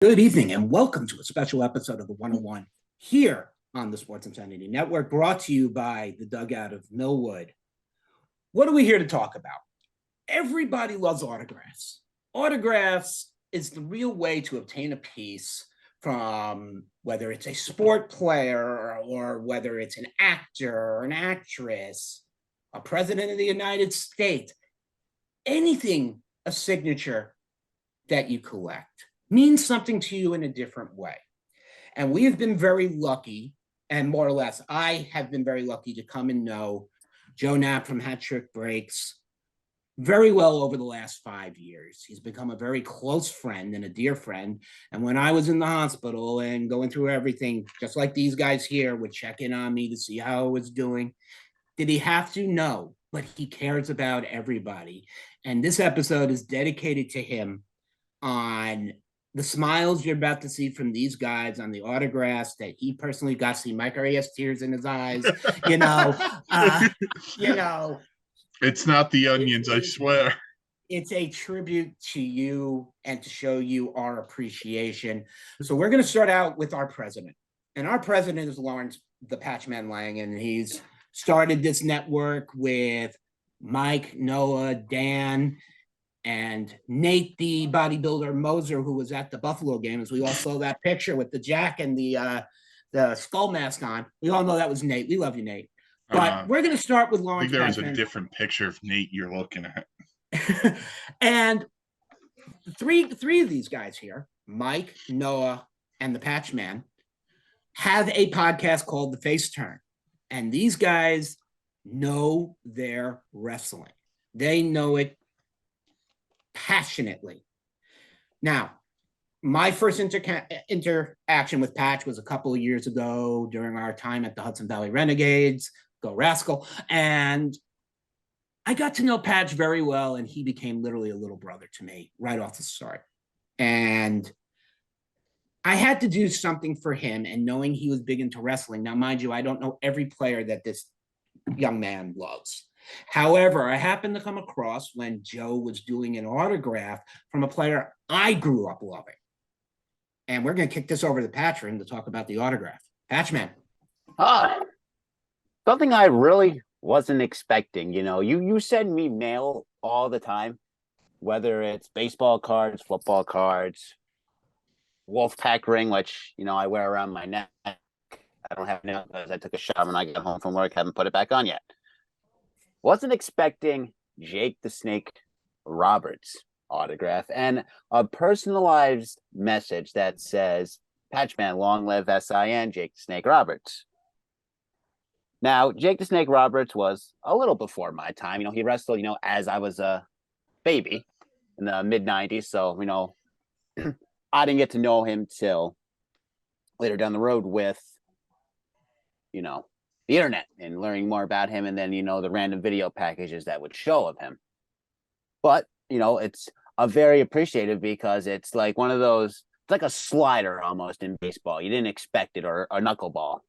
Good evening and welcome to a special episode of the 101 here on the Sports Insanity Network, brought to you by the Dugout of Millwood. What are we here to talk about? Everybody loves autographs. Autographs is the real way to obtain a piece from whether it's a sport player or whether it's an actor or an actress, a president of the United States, anything, a signature that you collect means something to you in a different way. And we have been very lucky, and more or less, I have been very lucky to come and know Joe Knapp from Hat Trick Breaks very well over the last 5 years. He's become a very close friend and a dear friend. And when I was in the hospital and going through everything, just like these guys here would check in on me to see how I was doing, did he have to? No, but he cares about everybody. And this episode is dedicated to him on the smiles you're about to see from these guys, on the autographs that he personally got to see. Mike already has tears in his eyes. you know, uh, you know, It's not the onions, I swear. It's a tribute to you and to show you our appreciation. So we're going to start out with our president. And our president is Lawrence the Patchman Lang, and he's started this network with Mike, Noah, Dan, and Nate, the bodybuilder Moser, who was at the Buffalo games. We all saw that picture with the jack and the skull mask on. We all know that was Nate. We love you, Nate. But we're going to start with Lawrence. I think there was a different picture of Nate you're looking at. And three of these guys here, Mike, Noah, and the Patchman, have a podcast called The Face Turn. And these guys know their wrestling. They know it passionately. Now, my first interaction with Patch was a couple of years ago during our time at the Hudson Valley Renegades, go Rascal, and I got to know Patch very well, and he became literally a little brother to me right off the start. And I had to do something for him, and knowing he was big into wrestling. Now, mind you, I don't know every player that this young man loves. However, I happened to come across when Joe was doing an autograph from a player I grew up loving. And we're going to kick this over to the Patchman to talk about the autograph. Patchman. Something I really wasn't expecting. You send me mail all the time, whether it's baseball cards, football cards, Wolfpack ring, which, I wear around my neck. I don't have nails because I took a shower when I got home from work. Haven't put it back on yet. Wasn't expecting Jake the Snake Roberts autograph and a personalized message that says, Patchman, long live SIN, Jake the Snake Roberts. Now, Jake the Snake Roberts was a little before my time. He wrestled, as I was a baby in the mid-90s. So, I didn't get to know him till later down the road with, the internet and learning more about him, and then the random video packages that would show of him. But it's a very appreciative because it's like one of those, it's like a slider almost in baseball. You didn't expect it, or a knuckleball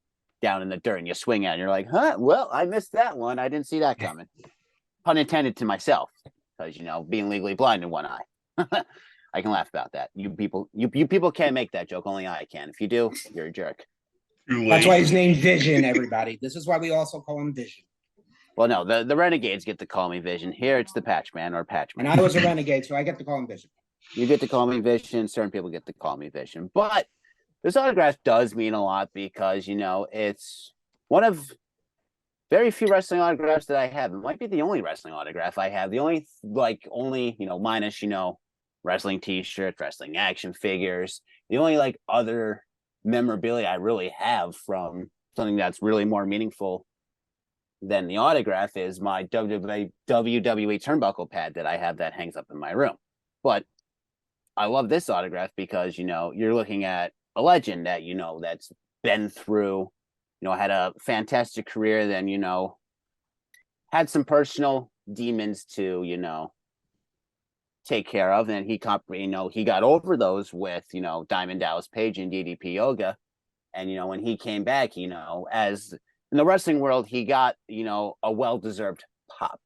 down in the dirt, and you swing at it and you're like, well, I missed that one. I didn't see that coming. Pun intended to myself, because being legally blind in one eye. I can laugh about that. You people can't make that joke. Only I can. If you do, you're a jerk. That's why his name's Vision, everybody. This is why we also call him Vision. Well, no, the Renegades get to call me Vision. Here it's the Patchman or Patchman. And I was a Renegade, so I get to call him Vision. You get to call me Vision. Certain people get to call me Vision. But this autograph does mean a lot because, it's one of very few wrestling autographs that I have. It might be the only wrestling autograph I have. The only, minus, wrestling t-shirts, wrestling action figures. The only, other memorabilia I really have from something that's really more meaningful than the autograph is my WWE turnbuckle pad that I have that hangs up in my room. But I love this autograph because, you're looking at a legend that, that's been through, had a fantastic career, then, had some personal demons to, take care of. And he got over those with, Diamond Dallas Page and DDP Yoga. And, when he came back, as in the wrestling world, he got, a well-deserved pop.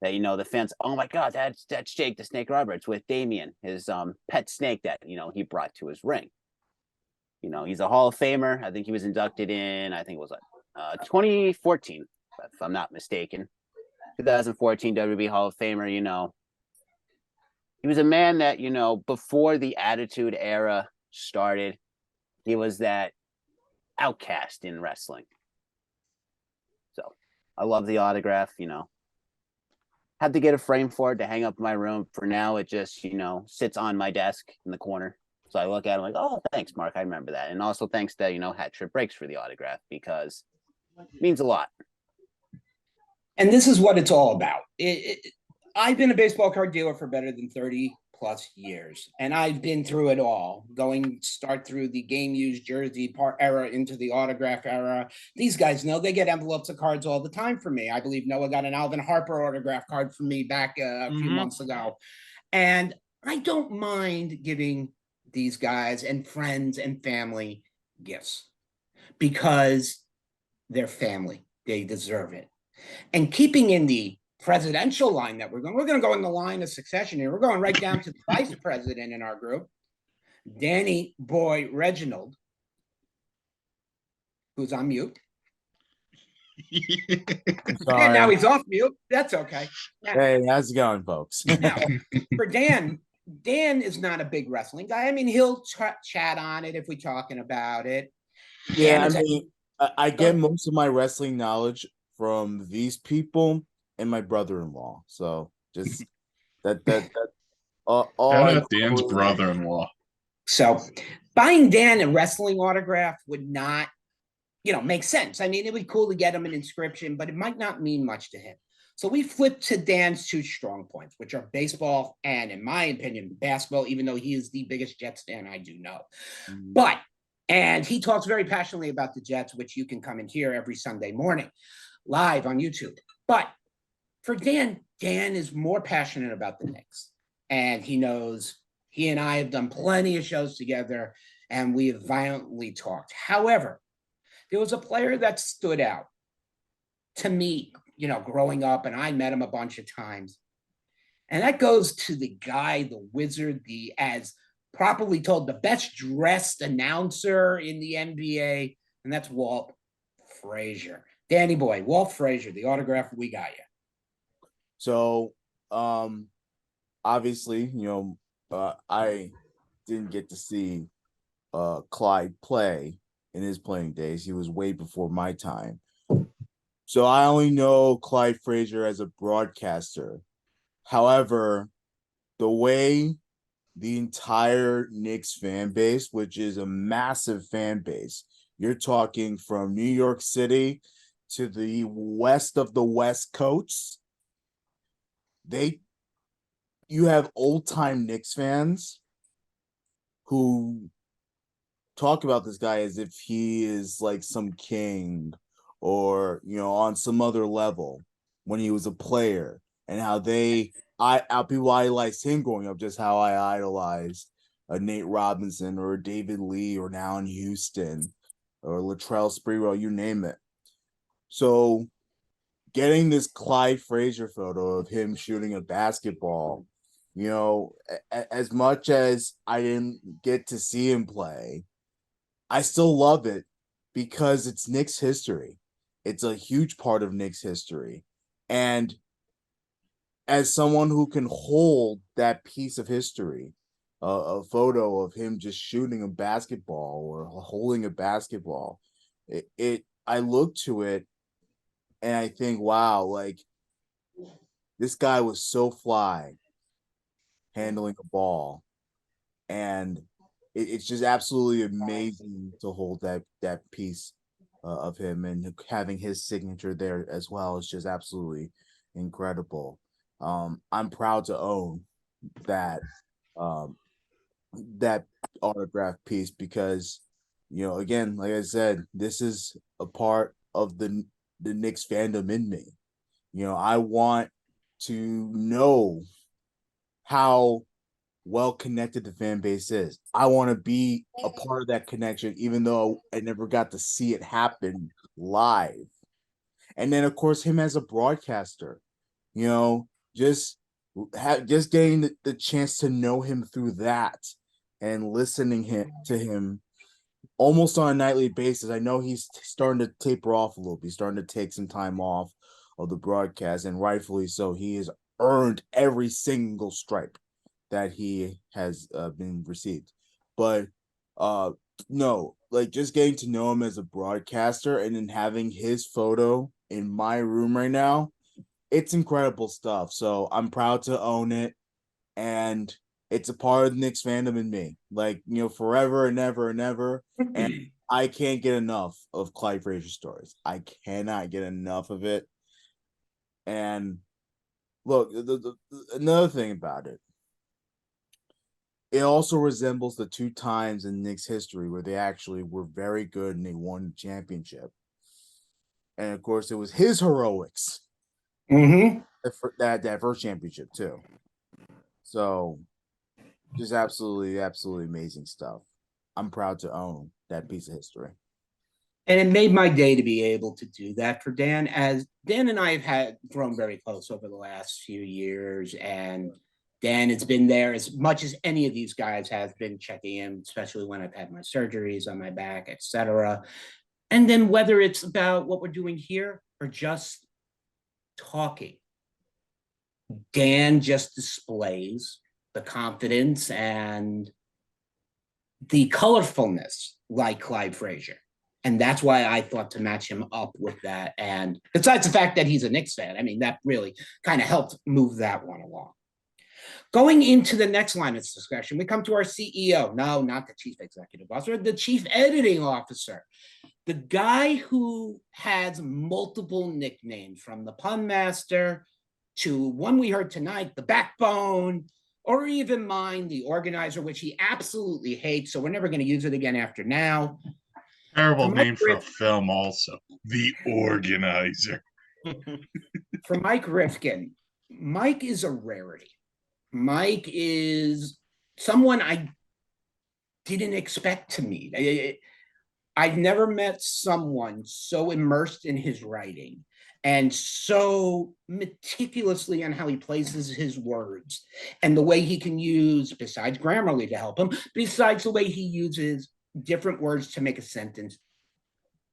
that, you know, the fans, oh my God, that's Jake the Snake Roberts with Damien, his pet snake that, you know, he brought to his ring. You know, he's a Hall of Famer. I think he was inducted in, I think it was 2014, if I'm not mistaken. 2014 WB Hall of Famer, you know. He was a man that, you know, before the Attitude Era started, he was that outcast in wrestling. So I love the autograph, you know. Had to get a frame for it to hang up in my room. For now, it just, you know, sits on my desk in the corner. So I look at it like, oh, thanks, Mark. I remember that. And also thanks to, you know, Hat Trip Breaks for the autograph because it means a lot. And this is what it's all about. I've been a baseball card dealer for better than 30 plus years, and I've been through it all, start through the game used jersey part era into the autograph era. These guys know they get envelopes of cards all the time from me. I believe Noah got an Alvin Harper autograph card from me back a few months ago. And I don't mind giving these guys and friends and family gifts because they're family. They deserve it. And keeping in the presidential line that we're going to go in the line of succession here. We're going right down to the vice president in our group, Danny Boy Reginald, who's on mute. And now he's off mute. That's okay. Hey, how's it going, folks? Now, for Dan is not a big wrestling guy. I mean, he'll chat on it if we're talking about it. Yeah, I mean, I get most of my wrestling knowledge from these people and my brother-in-law. So just that all Shout out Dan's brother-in-law. So buying Dan a wrestling autograph would not, you know, make sense. I mean, it would be cool to get him an inscription, but it might not mean much to him. So we flipped to Dan's two strong points, which are baseball and, in my opinion, basketball, even though he is the biggest Jets fan I do know. And he talks very passionately about the Jets, which you can come and hear every Sunday morning live on YouTube. But for Dan is more passionate about the Knicks. And he knows he and I have done plenty of shows together, and we have violently talked. However, there was a player that stood out to me, you know, growing up, and I met him a bunch of times. And that goes to the guy, the wizard, as properly told, the best dressed announcer in the NBA, and that's Walt Frazier. Danny Boy, Walt Frazier, the autograph, we got you. So, obviously, you know, I didn't get to see Clyde play in his playing days. He was way before my time. So I only know Clyde Frazier as a broadcaster. However, the way the entire Knicks fan base, which is a massive fan base, you're talking from New York City to the west of the West Coast, you have old-time Knicks fans who talk about this guy as if he is like some king or, you know, on some other level when he was a player, and how people idolized him growing up, just how I idolized a Nate Robinson or a David Lee or now in Houston or Latrell Sprewell, you name it. So getting this Clyde Frazier photo of him shooting a basketball, you know, as much as I didn't get to see him play, I still love it because it's Knicks history. It's a huge part of Knicks history. And as someone who can hold that piece of history, a photo of him just shooting a basketball or holding a basketball, I look to it and I think, wow, like this guy was so fly handling a ball, and it's just absolutely amazing to hold that piece of him, and having his signature there as well is just absolutely incredible. I'm proud to own that that autograph piece because, you know, again, like I said, this is a part of the Knicks fandom in me. You know, I want to know how well connected the fan base is. I want to be a part of that connection, even though I never got to see it happen live. And then, of course, him as a broadcaster. You know, just getting the chance to know him through that and to him almost on a nightly basis. I know he's starting to taper off a little bit. He's starting to take some time off of the broadcast, and rightfully so. He has earned every single stripe that he has been received. But no, like just getting to know him as a broadcaster and then having his photo in my room right now, it's incredible stuff. So I'm proud to own it, and it's a part of the Knicks fandom in me. Like, forever and ever and ever. And I can't get enough of Clyde Frazier stories. I cannot get enough of it. And look, another thing about it, it also resembles the two times in Knicks history where they actually were very good and they won the championship. And of course, it was his heroics that first championship too. So, just absolutely, absolutely amazing stuff. I'm proud to own that piece of history. And it made my day to be able to do that for Dan, as Dan and I have had grown very close over the last few years. And Dan has been there as much as any of these guys have been checking in, especially when I've had my surgeries on my back, etc. And then whether it's about what we're doing here or just talking, Dan just displays the confidence and the colorfulness like Clyde Frazier. And that's why I thought to match him up with that. And besides the fact that he's a Knicks fan, I mean, that really kind of helped move that one along. Going into the next line of discussion, we come to our CEO. No, not the chief executive officer, the chief editing officer. The guy who has multiple nicknames, from the pun master to one we heard tonight, the backbone, or even mine, the organizer, which he absolutely hates. So we're never going to use it again after now. Terrible name for a film also. The Organizer. For Mike Rifkin, Mike is a rarity. Mike is someone I didn't expect to meet. I've never met someone so immersed in his writing and so meticulously on how he places his words and the way he can use, besides Grammarly to help him, besides the way he uses different words to make a sentence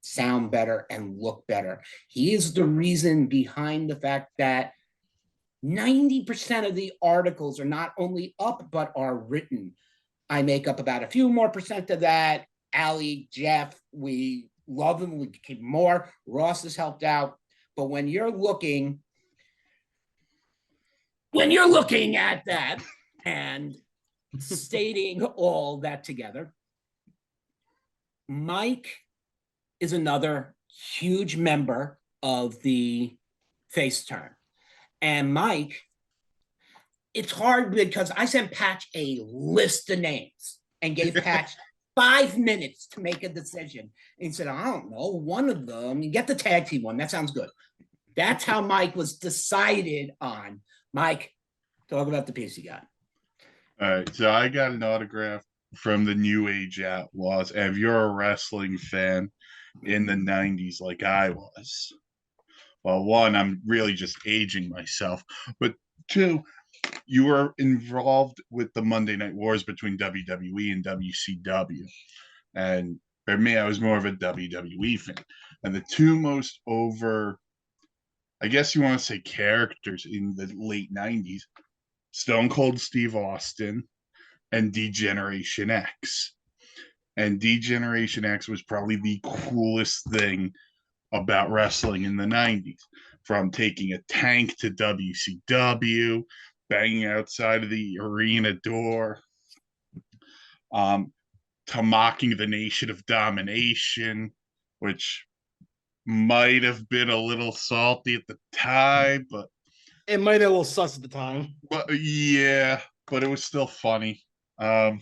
sound better and look better. He is the reason behind the fact that 90% of the articles are not only up, but are written. I make up about a few more percent of that. Ali, Jeff, we love them. We keep more. Ross has helped out. But when you're looking at that and stating all that together, Mike is another huge member of the face turn. And Mike, it's hard because I sent Patch a list of names and gave Patch 5 minutes to make a decision. And he said, I don't know, one of them, you get the tag team one. That sounds good. That's how Mike was decided on. Mike, talk about the piece you got. All right, so I got an autograph from the New Age Outlaws. And if you're a wrestling fan in the 90s like I was, well, one, I'm really just aging myself. But two, you were involved with the Monday Night Wars between WWE and WCW. And for me, I was more of a WWE fan. And the two most over, I guess you want to say, characters in the late 90s, Stone Cold Steve Austin and D-Generation X. And D-Generation X was probably the coolest thing about wrestling in the 90s, from taking a tank to WCW, banging outside of the arena door, to mocking the Nation of Domination, which might have been a little salty at the time, but it might have been a little sus at the time. But yeah, but it was still funny. DX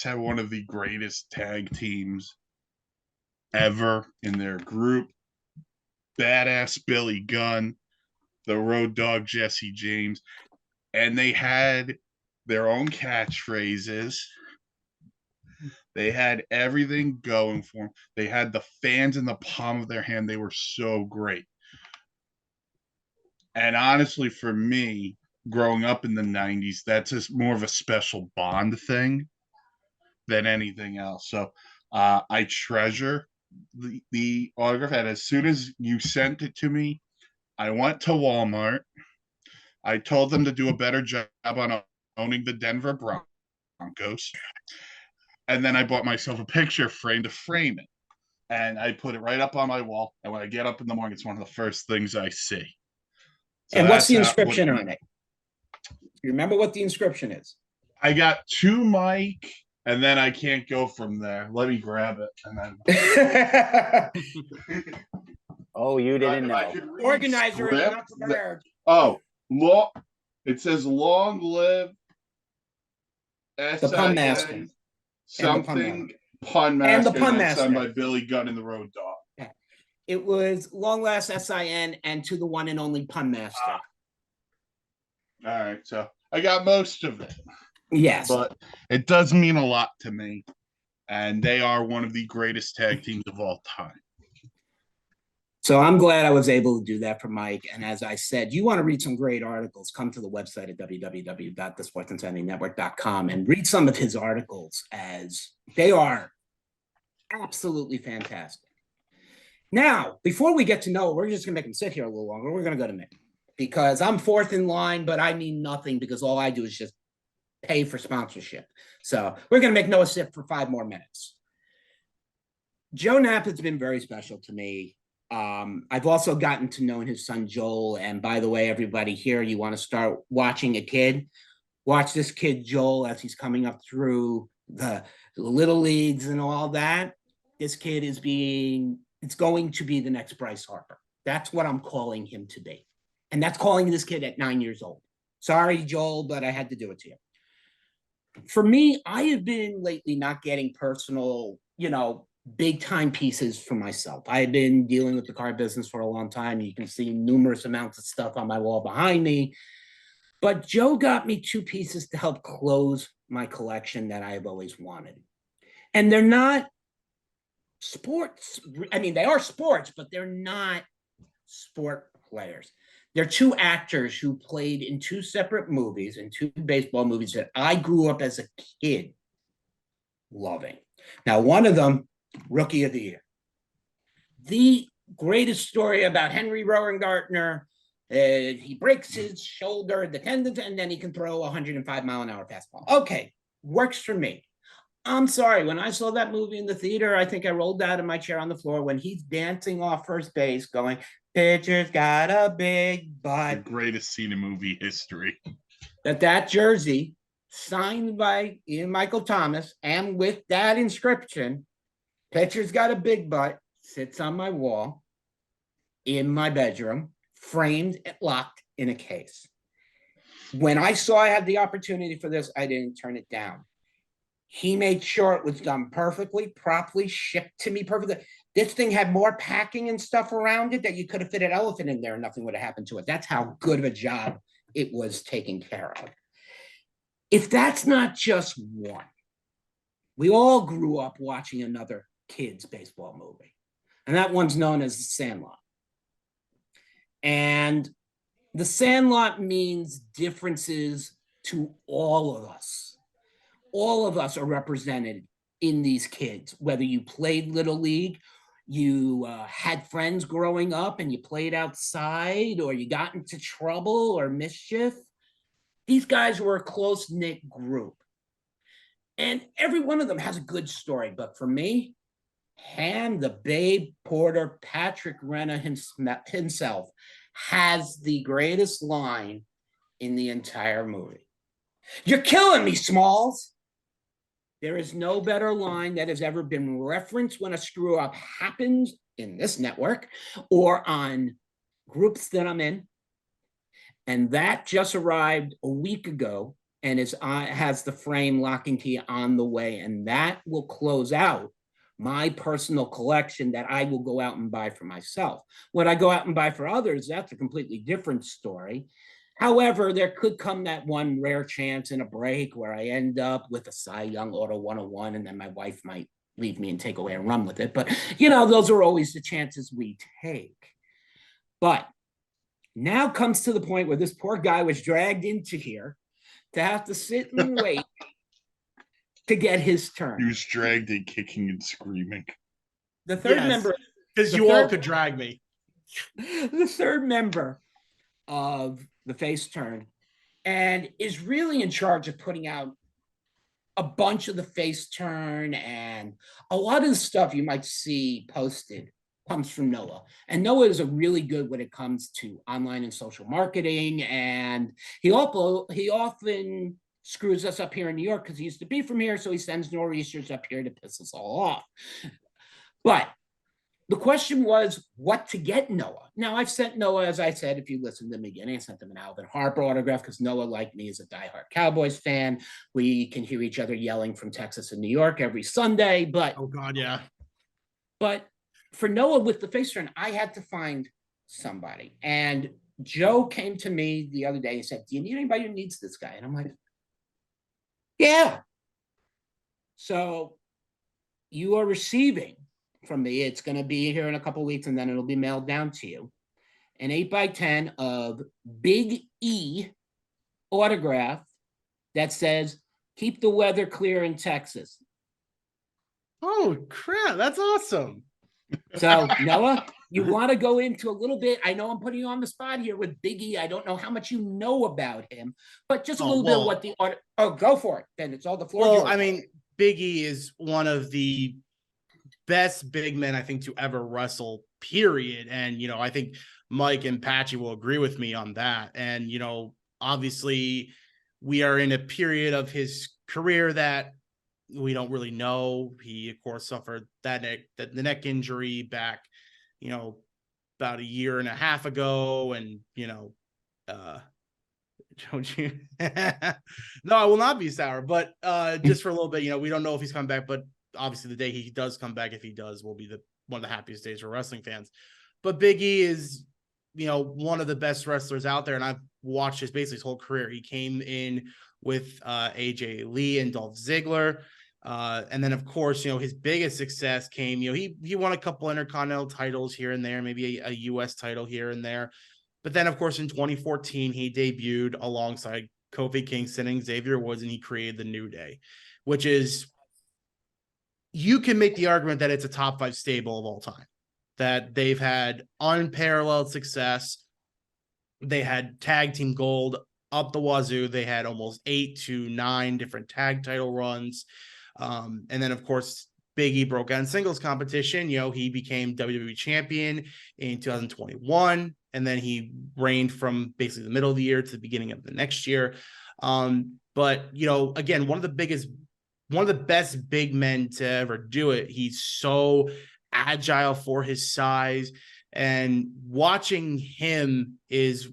had one of the greatest tag teams ever in their group. Badass Billy Gunn, the Road Dogg Jesse James, and they had their own catchphrases. They had everything going for them. They had the fans in the palm of their hand. They were so great. And honestly, for me, growing up in the 90s, that's just more of a special bond thing than anything else. So I treasure the autograph. And as soon as you sent it to me, I went to Walmart. I told them to do a better job on owning the Denver Broncos. And then I bought myself a picture frame to frame it. And I put it right up on my wall. And when I get up in the morning, it's one of the first things I see. So And what's the that's inscription on it? You remember what the inscription is? I got two Mike, and then I can't go from there. Let me grab it. And then Oh, you didn't know. Organizer is not prepared. Oh, it says long live The Pun Master. Something Pun Master. And the Pun Master. Signed by Billy Gunn and the Road Dog. Yeah. It was long last SIN and to the one and only Pun Master. All right, so I got most of it. Yes. But it does mean a lot to me. And they are one of the greatest tag teams of all time. So I'm glad I was able to do that for Mike. And as I said, you want to read some great articles, come to the website at www.thesportsinsanitynetwork.com and read some of his articles, as they are absolutely fantastic. Now, before we get to Noah, we're just going to make him sit here a little longer. We're going to go to Mick because I'm fourth in line, but I mean nothing because all I do is just pay for sponsorship. So we're going to make Noah sit for 5 more minutes. Joe Knapp has been very special to me. I've also gotten to know his son Joel, and by the way, everybody here, you want to start watching a kid, watch this kid Joel as he's coming up through the little leagues and all that. This kid it's going to be the next Bryce Harper. That's what I'm calling him to be, and that's calling this kid at 9 years old. Sorry, Joel, but I had to do it to you. For me, I have been lately not getting personal, big time pieces for myself. I've been dealing with the car business for a long time. You can see numerous amounts of stuff on my wall behind me. But Joe got me 2 pieces to help close my collection that I've always wanted. And they're not sports. I mean, they are sports, but they're not sport players. They're 2 actors who played in 2 separate movies, in 2 baseball movies that I grew up as a kid loving. Now, one of them, Rookie of the Year. The greatest story about Henry Rowan Gardner. He breaks his shoulder, the tendon, and then he can throw a 105-mile-an-hour fastball. Okay, works for me. I'm sorry, when I saw that movie in the theater, I think I rolled out of my chair on the floor when he's dancing off first base going, pitcher's got a big butt. The greatest scene in movie history. That jersey, signed by Ian Michael Thomas, and with that inscription, pitcher's got a big butt, sits on my wall in my bedroom, framed and locked in a case. When I saw I had the opportunity for this, I didn't turn it down. He made sure it was done perfectly, properly, shipped to me perfectly. This thing had more packing and stuff around it that you could have fit an elephant in there and nothing would have happened to it. That's how good of a job it was taken care of. If that's not just one, we all grew up watching another kids' baseball movie, and that one's known as The Sandlot. And The Sandlot means differences to all of us. All of us are represented in these kids, whether you played Little League, you had friends growing up and you played outside, or you got into trouble or mischief. These guys were a close-knit group. And every one of them has a good story. But for me, Ham, the Babe Porter, Patrick Renna himself has the greatest line in the entire movie. You're killing me, Smalls. There is no better line that has ever been referenced when a screw up happens in this network or on groups that I'm in. And that just arrived a week ago and has the frame locking key on the way. And that will close out my personal collection that I will go out and buy for myself. When I go out and buy for others, that's a completely different story. However, there could come that one rare chance in a break where I end up with a Cy Young Auto 101 and then my wife might leave me and take away and run with it. But, those are always the chances we take. But Now comes to the point where this poor guy was dragged into here to have to sit and wait to get his He turn. was dragged in kicking and screaming. The third Yes, member, because the you all third- could drag me. the third member of the face turn, and is really in charge of putting out a bunch of the face turn, and a lot of the stuff you might see posted comes from Noah. And Noah is a really good when it comes to online and social marketing, and he often screws us up here in New York because he used to be from here, so he sends nor'easters up here to piss us all off. But the question was what to get Noah. Now, I've sent Noah, as I said, if you listen to the beginning, I sent him an Alvin Harper autograph because Noah, like me, is a diehard Cowboys fan. We can hear each other yelling from Texas and New York every Sunday. But Oh God, yeah. for Noah with the face turn, I had to find somebody. And Joe came to me the other day and said, do you need anybody who needs this guy? And I'm like, yeah. So you are receiving from me. It's going to be here in a couple of weeks, and then it'll be mailed down to you. An 8x10 of Big E autograph that says, keep the weather clear in Texas. Oh crap, that's awesome. So, Noah, you want to go into a little bit. I know I'm putting you on the spot here with Big E. I don't know how much you know about him, but just a little bit of what the go for it. Then it's all the floor. Well, I mean, Big E is one of the best big men I think to ever wrestle, period. And I think Mike and Patchy will agree with me on that. And obviously we are in a period of his career that we don't really know. He of course suffered the neck injury back about a year and a half ago, and don't you no, I will not be sour, but just for a little bit, we don't know if he's coming back, but obviously the day he does come back, if he does, will be one of the happiest days for wrestling fans. But Big E is one of the best wrestlers out there, and I've watched his whole career. He came in with AJ Lee and Dolph Ziggler, and then of course his biggest success came, he won a couple intercontinental titles here and there, maybe a US title here and there. But then, of course, in 2014, he debuted alongside Kofi Kingston and Xavier Woods, and he created the New Day, which is, you can make the argument that it's a top 5 stable of all time, that they've had unparalleled success. They had tag team gold up the wazoo. They had almost 8 to 9 different tag title runs. And then, of course, Big E broke out in singles competition. He became WWE champion in 2021. And then he reigned from basically the middle of the year to the beginning of the next year. But, again, one of the best big men to ever do it. He's so agile for his size, and watching him is,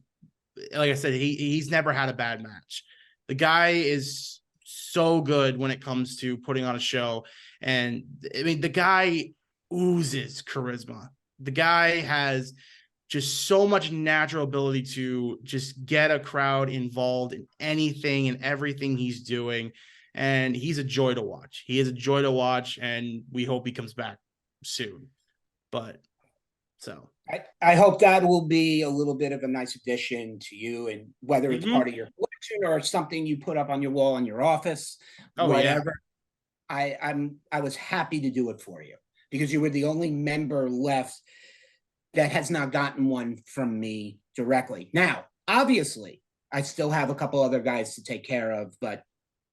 like I said, he's never had a bad match. The guy is so good when it comes to putting on a show. And I mean, the guy oozes charisma. The guy has just so much natural ability to just get a crowd involved in anything and everything he's doing. And he's a joy to watch. He is a joy to watch, and we hope he comes back soon. But so I hope that will be a little bit of a nice addition to you, and whether it's part of your collection or something you put up on your wall in your office, whatever. Yeah. I was happy to do it for you because you were the only member left that has not gotten one from me directly. Now, obviously, I still have a couple other guys to take care of, but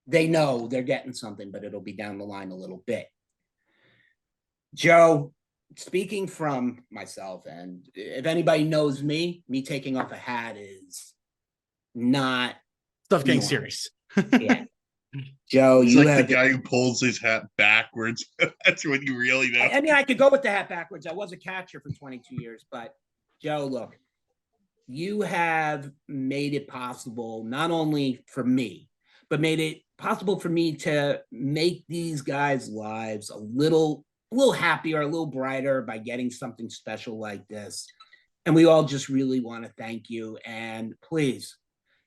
they know they're getting something, but it'll be down the line a little bit. Joe, speaking from myself, and if anybody knows me taking off a hat is not stuff getting serious. Yeah. Joe, He's you like have the guy who pulls his hat backwards. That's when you really know. I mean, I could go with the hat backwards. I was a catcher for 22 years, but Joe, look, you have made it possible, not only for me, but made it possible for me to make these guys' lives a little happier, a little brighter by getting something special like this. And we all just really want to thank you. And please,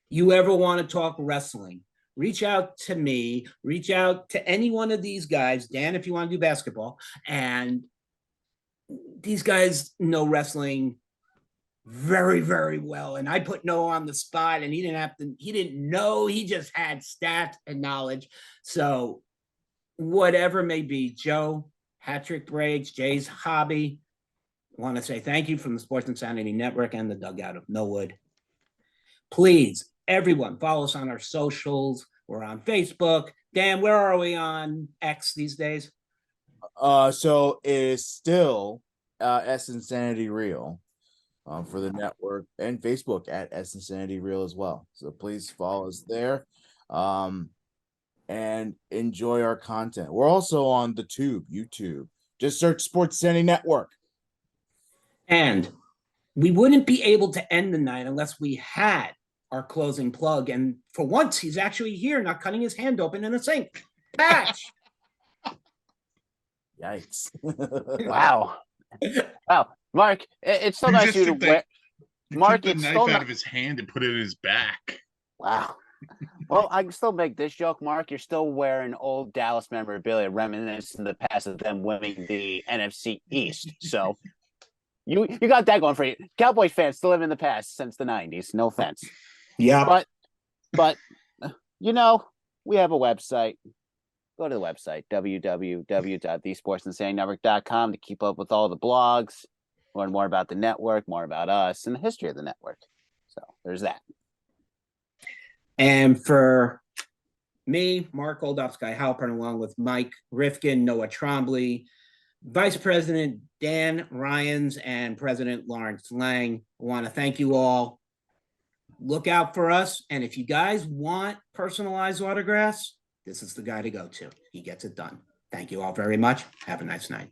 you ever want to talk wrestling, reach out to me, reach out to any one of these guys. Dan, if you want to do basketball. And these guys know wrestling very, very well. And I put Noah on the spot, and he didn't know, he just had stats and knowledge. So whatever may be, Joe, hat-trick breaks, Jay's hobby, I want to say thank you from the Sports Insanity Network and the Dugout of Millwood. Please, everyone, follow us on our socials. We're on Facebook. Dan, where are we on X these days? So it is still S Insanity Real for the network, and Facebook at S Insanity Real as well. So please follow us there. And enjoy our content. We're also on the YouTube. Just search Sports Insanity Network. And we wouldn't be able to end the night unless we had our closing plug. And for once, he's actually here, not cutting his hand open in a sink. Patch. Yikes. Wow. Wow. Mark, it's so You nice just you to took the- wear. He Mark, took the it's knife still out not- of his hand and put it in his back. Wow. Well, I can still make this joke, Mark. You're still wearing old Dallas memorabilia reminiscent of the past of them winning the NFC East. So you got that going for you. Cowboys fans still live in the past since the 90s. No offense. Yeah. But you know, we have a website. Go to the website, www.thesportsinsanitynetwork.com, to keep up with all the blogs, learn more about the network, more about us, and the history of the network. So there's that. And for me, Mark Oldoff, Sky Halpern, along with Mike Rifkin, Noah Trombley, Vice President Dan Ryans, and President Lawrence Lang, I want to thank you all. Look out for us. And if you guys want personalized autographs, this is the guy to go to. He gets it done. Thank you all very much. Have a nice night.